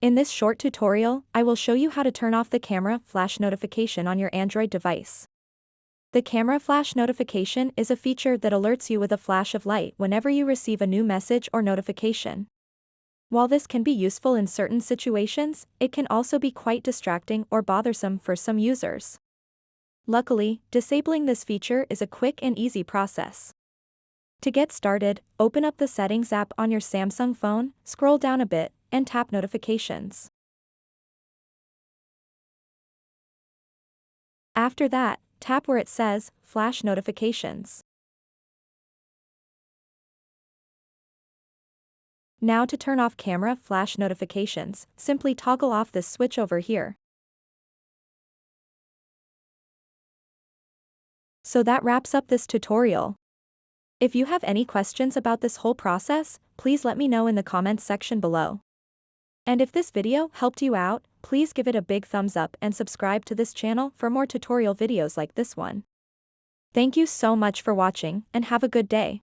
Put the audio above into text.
In this short tutorial, I will show you how to turn off the camera flash notification on your Android device. The camera flash notification is a feature that alerts you with a flash of light whenever you receive a new message or notification. While this can be useful in certain situations, it can also be quite distracting or bothersome for some users. Luckily, disabling this feature is a quick and easy process. To get started, open up the Settings app on your Samsung phone, scroll down a bit, and tap Notifications. After that, tap where it says Flash Notifications. Now to turn off camera flash notifications, simply toggle off this switch over here. So that wraps up this tutorial. If you have any questions about this whole process, please let me know in the comments section below. And if this video helped you out, please give it a big thumbs up and subscribe to this channel for more tutorial videos like this one. Thank you so much for watching and have a good day.